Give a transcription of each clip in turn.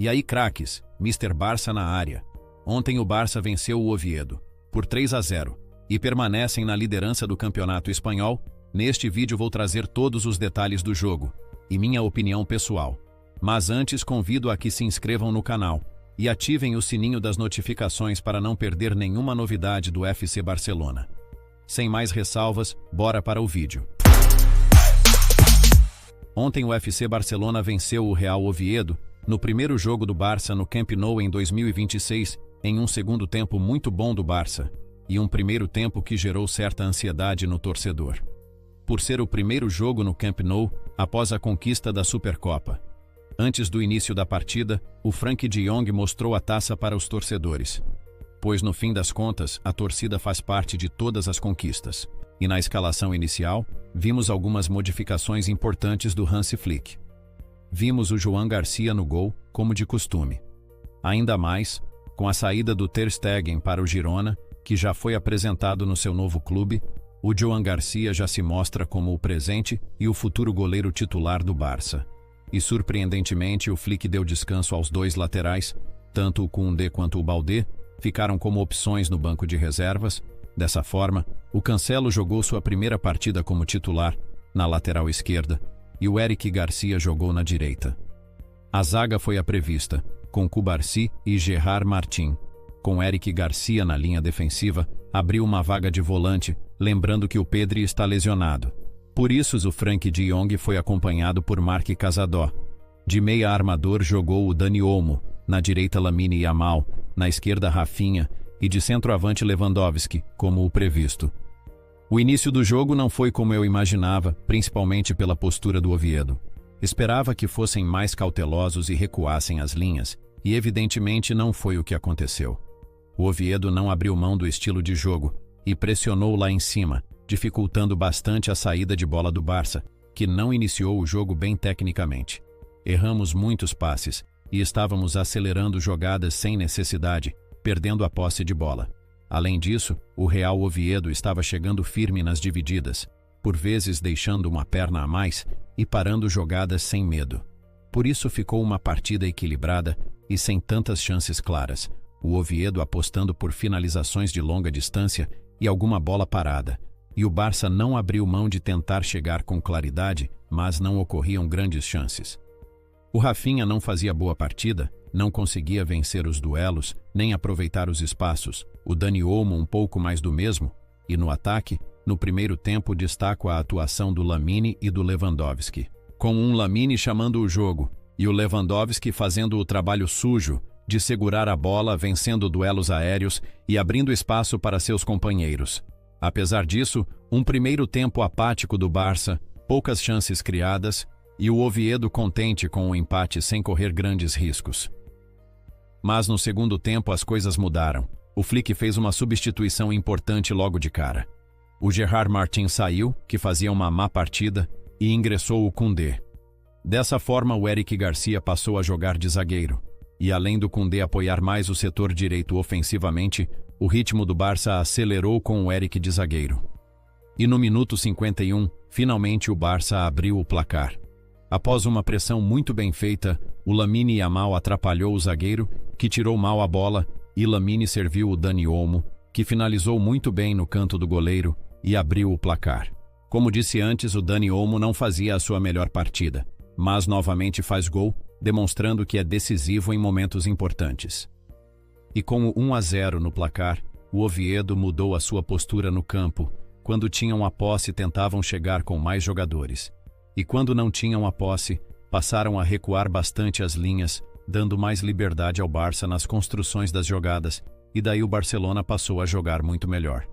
E aí, craques, Mr. Barça na área. Ontem o Barça venceu o Oviedo, por 3-0, e permanecem na liderança do campeonato espanhol. Neste vídeo vou trazer todos os detalhes do jogo, e minha opinião pessoal. Mas antes convido a que se inscrevam no canal, e ativem o sininho das notificações para não perder nenhuma novidade do FC Barcelona. Sem mais ressalvas, bora para o vídeo. Ontem o FC Barcelona venceu o Real Oviedo, no primeiro jogo do Barça no Camp Nou em 2026, em um segundo tempo muito bom do Barça, e um primeiro tempo que gerou certa ansiedade no torcedor. Por ser o primeiro jogo no Camp Nou, após a conquista da Supercopa. Antes do início da partida, o Frenkie de Jong mostrou a taça para os torcedores. Pois no fim das contas, a torcida faz parte de todas as conquistas. E na escalação inicial, vimos algumas modificações importantes do Hansi Flick. Vimos o João Garcia no gol, como de costume. Ainda mais, com a saída do Ter Stegen para o Girona, que já foi apresentado no seu novo clube, o João Garcia já se mostra como o presente e o futuro goleiro titular do Barça. E surpreendentemente o Flick deu descanso aos dois laterais, tanto o Koundé quanto o Baldé, ficaram como opções no banco de reservas. Dessa forma, o Cancelo jogou sua primeira partida como titular, na lateral esquerda, e o Eric Garcia jogou na direita. A zaga foi a prevista, com Cubarsí e Gerard Martin. Com Eric Garcia na linha defensiva, abriu uma vaga de volante, lembrando que o Pedri está lesionado. Por isso o Frenkie de Jong foi acompanhado por Marc Casadó. De meia armador jogou o Dani Olmo, na direita Lamine Yamal, na esquerda Rafinha, e de centroavante Lewandowski, como o previsto. O início do jogo não foi como eu imaginava, principalmente pela postura do Oviedo. Esperava que fossem mais cautelosos e recuassem as linhas, e evidentemente não foi o que aconteceu. O Oviedo não abriu mão do estilo de jogo, e pressionou lá em cima, dificultando bastante a saída de bola do Barça, que não iniciou o jogo bem tecnicamente. Erramos muitos passes, e estávamos acelerando jogadas sem necessidade, perdendo a posse de bola. Além disso, o Real Oviedo estava chegando firme nas divididas, por vezes deixando uma perna a mais e parando jogadas sem medo. Por isso ficou uma partida equilibrada e sem tantas chances claras, o Oviedo apostando por finalizações de longa distância e alguma bola parada, e o Barça não abriu mão de tentar chegar com claridade, mas não ocorriam grandes chances. O Rafinha não fazia boa partida, não conseguia vencer os duelos, nem aproveitar os espaços, o Dani Olmo um pouco mais do mesmo, e no ataque, no primeiro tempo destaco a atuação do Lamine e do Lewandowski, com um Lamine chamando o jogo, e o Lewandowski fazendo o trabalho sujo, de segurar a bola, vencendo duelos aéreos e abrindo espaço para seus companheiros. Apesar disso, um primeiro tempo apático do Barça, poucas chances criadas, e o Oviedo contente com o empate sem correr grandes riscos. Mas no segundo tempo as coisas mudaram. O Flick fez uma substituição importante logo de cara. O Gerard Martin saiu, que fazia uma má partida, e ingressou o Koundé. Dessa forma o Eric Garcia passou a jogar de zagueiro. E além do Koundé apoiar mais o setor direito ofensivamente, o ritmo do Barça acelerou com o Eric de zagueiro. E no minuto 51, finalmente o Barça abriu o placar. Após uma pressão muito bem feita, o Lamine Yamal atrapalhou o zagueiro, que tirou mal a bola, e Lamine serviu o Dani Olmo, que finalizou muito bem no canto do goleiro, e abriu o placar. Como disse antes, o Dani Olmo não fazia a sua melhor partida, mas novamente faz gol, demonstrando que é decisivo em momentos importantes. E com o 1-0 no placar, o Oviedo mudou a sua postura no campo. Quando tinham a posse, tentavam chegar com mais jogadores. E quando não tinham a posse, passaram a recuar bastante as linhas, dando mais liberdade ao Barça nas construções das jogadas, e daí o Barcelona passou a jogar muito melhor.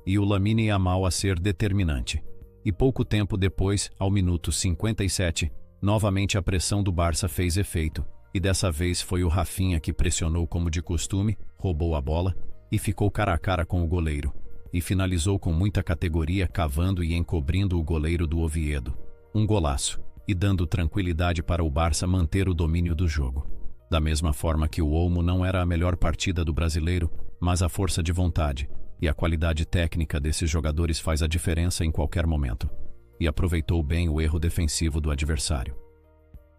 E o Lamine Yamal a ser determinante. E pouco tempo depois, ao minuto 57, novamente a pressão do Barça fez efeito, e dessa vez foi o Rafinha que pressionou como de costume, roubou a bola, e ficou cara a cara com o goleiro, e finalizou com muita categoria cavando e encobrindo o goleiro do Oviedo. Um golaço, e dando tranquilidade para o Barça manter o domínio do jogo. Da mesma forma que o Olmo não era a melhor partida do brasileiro, mas a força de vontade e a qualidade técnica desses jogadores faz a diferença em qualquer momento. E aproveitou bem o erro defensivo do adversário.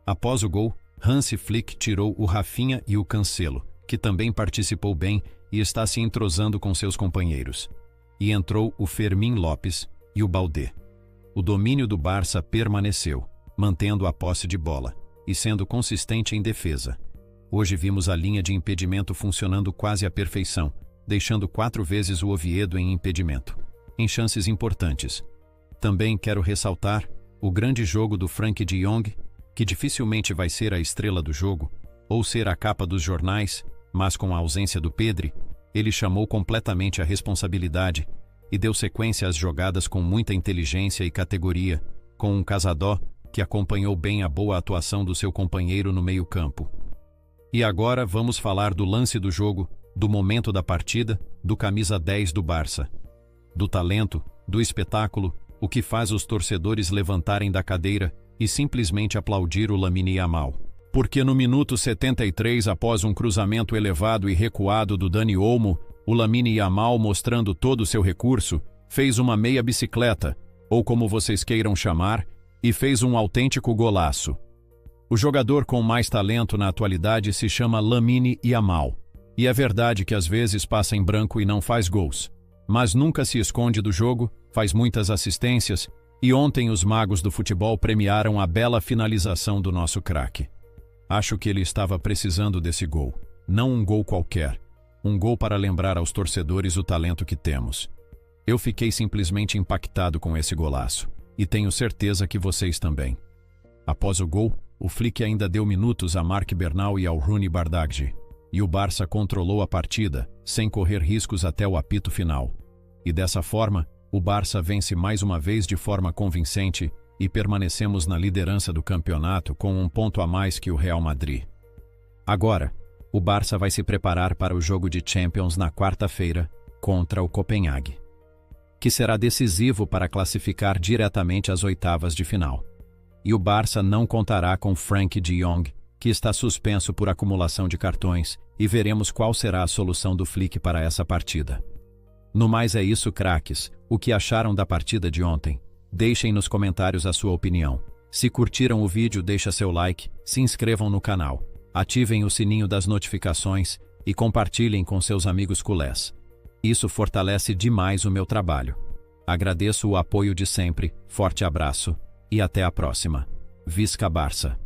Após o gol, Hansi Flick tirou o Rafinha e o Cancelo, que também participou bem e está se entrosando com seus companheiros. E entrou o Fermín Lopes e o Baldé. O domínio do Barça permaneceu, mantendo a posse de bola e sendo consistente em defesa. Hoje vimos a linha de impedimento funcionando quase à perfeição, deixando 4 vezes o Oviedo em impedimento, em chances importantes. Também quero ressaltar o grande jogo do Frenkie de Jong, que dificilmente vai ser a estrela do jogo, ou ser a capa dos jornais, mas com a ausência do Pedri, ele chamou completamente a responsabilidade e deu sequência às jogadas com muita inteligência e categoria, com um Casadó que acompanhou bem a boa atuação do seu companheiro no meio-campo. E agora vamos falar do lance do jogo, do momento da partida, do camisa 10 do Barça. Do talento, do espetáculo, o que faz os torcedores levantarem da cadeira e simplesmente aplaudir o Lamine Yamal. Porque no minuto 73, após um cruzamento elevado e recuado do Dani Olmo, o Lamine Yamal, mostrando todo o seu recurso, fez uma meia bicicleta, ou como vocês queiram chamar, e fez um autêntico golaço. O jogador com mais talento na atualidade se chama Lamine Yamal. E é verdade que às vezes passa em branco e não faz gols, mas nunca se esconde do jogo, faz muitas assistências, e ontem os magos do futebol premiaram a bela finalização do nosso craque. Acho que ele estava precisando desse gol, não um gol qualquer, um gol para lembrar aos torcedores o talento que temos. Eu fiquei simplesmente impactado com esse golaço, e tenho certeza que vocês também. Após o gol, o Flick ainda deu minutos a Marc Bernal e ao Rooney Bardghji, e o Barça controlou a partida, sem correr riscos até o apito final. E dessa forma, o Barça vence mais uma vez de forma convincente e permanecemos na liderança do campeonato com 1 ponto a mais que o Real Madrid. Agora, o Barça vai se preparar para o jogo de Champions na quarta-feira contra o Copenhague, que será decisivo para classificar diretamente às oitavas de final. E o Barça não contará com Frenkie de Jong, que está suspenso por acumulação de cartões, e veremos qual será a solução do Flick para essa partida. No mais é isso, craques. O que acharam da partida de ontem? Deixem nos comentários a sua opinião. Se curtiram o vídeo, deixa seu like, se inscrevam no canal, ativem o sininho das notificações e compartilhem com seus amigos culés. Isso fortalece demais o meu trabalho. Agradeço o apoio de sempre, forte abraço e até a próxima. Visca Barça!